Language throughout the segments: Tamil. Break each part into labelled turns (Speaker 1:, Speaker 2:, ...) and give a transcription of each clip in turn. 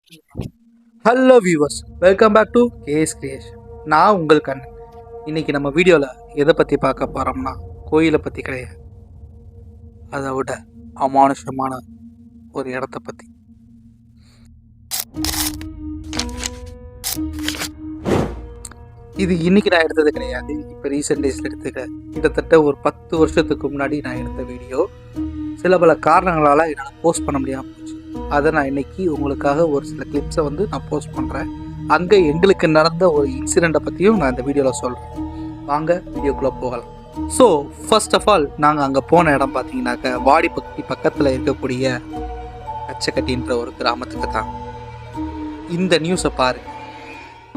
Speaker 1: Hello viewers, welcome back to KS creation. நான் உங்கள் கண்ணன். இன்னைக்கு நம்ம வீடியோவில் எதை பற்றி பார்க்க போகிறோம்னா கோயிலை பற்றி கிடையாது, அதை விட அமானுஷமான ஒரு இடத்த பற்றி. இது இன்னைக்கு நான் எடுத்தது கிடையாது, இப்போ ரீசெண்ட் டேஸில் எடுத்துக்கிறேன். கிட்டத்தட்ட ஒரு 10 வருஷத்துக்கு முன்னாடி நான் எடுத்த வீடியோ. சில பல காரணங்களால் என்னால் போஸ்ட் பண்ண முடியாமல் போச்சு. அதை நான் இன்னைக்கு உங்களுக்காக ஒரு சில கிளிப்ஸை நான் போஸ்ட் பண்ணுறேன். அங்கே எங்களுக்கு நடந்த ஒரு இன்சிடெண்ட்டை பற்றியும் நான் இந்த வீடியோவில் சொல்கிறேன். வாங்க வீடியோக்குள்ளே போகலாம். ஸோ ஃபர்ஸ்ட் ஆஃப் ஆல் நாங்கள் அங்கே போன இடம் பார்த்தீங்கன்னாக்க வாடிப்பட்டி பக்கத்தில் இருக்கக்கூடிய கச்சக்கட்டின்ற ஒரு கிராமத்துக்கு தான். இந்த நியூஸை பாருங்கள்.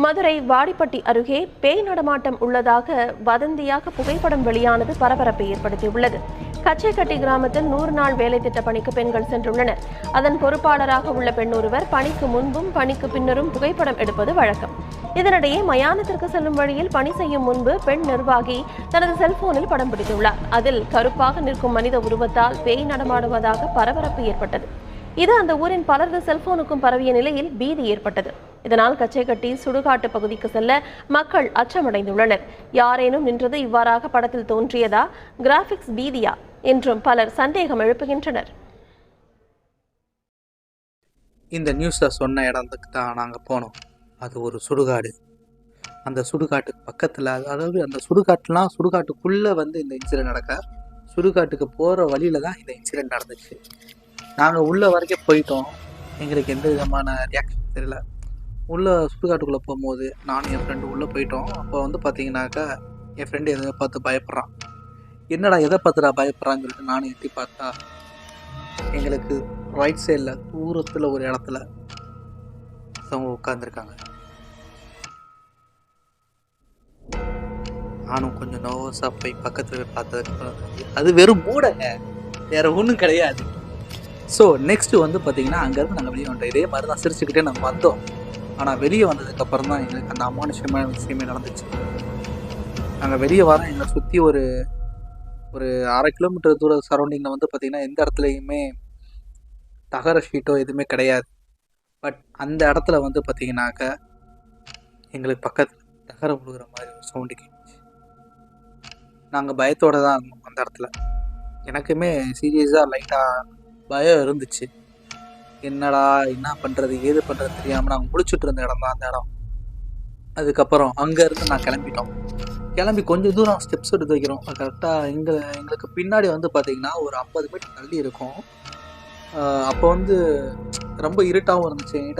Speaker 2: மதுரை வாடிப்பட்டி அருகே பேய் நடமாட்டம் உள்ளதாக வதந்தியாக புகைப்படம் வெளியானது பரபரப்பை ஏற்படுத்தியுள்ளது. கச்சைக்கட்டி கிராமத்தில் 100 நாள் வேலை திட்ட பணிக்கு பெண்கள் சென்றுள்ளனர். அதன் பொறுப்பாளராக உள்ள பெண் ஒருவர் பணிக்கு முன்பும் பணிக்கு பின்னரும் புகைப்படம் எடுப்பது வழக்கம். இதனிடையே மயானத்திற்கு செல்லும் வழியில் பணி செய்யும் முன்பு பெண் நிர்வாகி தனது செல்போனில் படம் பிடித்துள்ளார். அதில் கருப்பாக நிற்கும் மனித உருவத்தால் பேய் நடமாடுவதாக பரபரப்பு ஏற்பட்டது. இது அந்த ஊரின் பலரது செல்போனுக்கும் பரவிய நிலையில் பீதி ஏற்பட்டது. இதனால் கச்சைக்கட்டி சுடுகாட்டு பகுதிக்கு செல்ல மக்கள் அச்சமடைந்துள்ளனர். யாரேனும் நின்றது இவ்வாறாக படத்தில் தோன்றியதா, கிராபிக்ஸ் பீதியா என்றும் பலர் சந்தேகம் எழுப்புகின்றனர்.
Speaker 1: இந்த நியூஸை சொன்ன இடத்துக்கு தான் நாங்கள் போனோம். அது ஒரு சுடுகாடு. அந்த சுடுகாட்டுக்கு பக்கத்தில், அதாவது அந்த சுடுகாட்டுக்குள்ளே இந்த இன்சிடென்ட் நடக்க, சுடுகாட்டுக்கு போகிற வழியில் தான் இந்த இன்சிடென்ட் நடந்துச்சு. நாங்கள் உள்ளே வரைக்கும் போயிட்டோம். எங்களுக்கு எந்த விதமான ரியாக்ஷன் தெரியல. உள்ளே சுடுகாட்டுக்குள்ளே போகும்போது நானும் என் ஃப்ரெண்டு உள்ளே போயிட்டோம். அப்போ பார்த்தீங்கன்னாக்கா என் ஃப்ரெண்டு எதை பார்த்து பயப்படுறான். என்னடா எதை பார்த்துடா பயப்படுறான்னு சொல்லிட்டு நானும் எட்டி பார்த்தா, எங்களுக்கு ரைட் சைடில் தூரத்தில் ஒரு இடத்துல அவங்க உட்காந்துருக்காங்க. நானும் கொஞ்சம் நர்வஸாக போய் பக்கத்தில் போய் பார்த்ததுக்கப்புறம் அது வெறும் மூடங்க, வேறு ஒன்றும் கிடையாது. ஸோ நெக்ஸ்ட்டு பார்த்தீங்கன்னா அங்கேருந்து நாங்கள் வெளியே வந்துட்டோம். இதே மாதிரி தான் சிரிச்சுக்கிட்டே நாங்கள் வந்தோம். ஆனால் வெளியே வந்ததுக்கப்புறம் தான் எங்களுக்கு அந்த அமானுஷமான விஷயமே நடந்துச்சு. நாங்கள் வெளியே வரோம். எங்களை சுற்றி ஒரு 1/2 கிலோமீட்டர் தூர சரௌண்டிங்கில் பார்த்திங்கன்னா எந்த இடத்துலையுமே தகர ஷீட்டோ எதுவுமே கிடையாது. பட் அந்த இடத்துல பார்த்திங்கனாக்க எங்களுக்கு பக்கத்தில் தகரம் விழுகிற மாதிரி ஒரு சவுண்டு கேட்டுச்சு. நாங்கள் பயத்தோடு தான் இருந்தோம் அந்த இடத்துல. எனக்குமே சீரியஸாக லைட்டாக பயம் இருந்துச்சு. என்னடா என்ன பண்ணுறது ஏது பண்ணுறது தெரியாமல் நாங்கள் முடிச்சுட்டு இருந்த இடம் தான் அந்த இடம். அதுக்கப்புறம் அங்கேருந்து நான் கிளம்பி கொஞ்சம் தூரம் ஸ்டெப்ஸ் எடுத்து வைக்கிறோம். கரெக்டாக எங்களுக்கு பின்னாடி பார்த்திங்கன்னா ஒரு 50 மீட்டர் தள்ளி இருக்கும். அப்போ ரொம்ப இருட்டாகவும் இருந்துச்சு. என்கிட்ட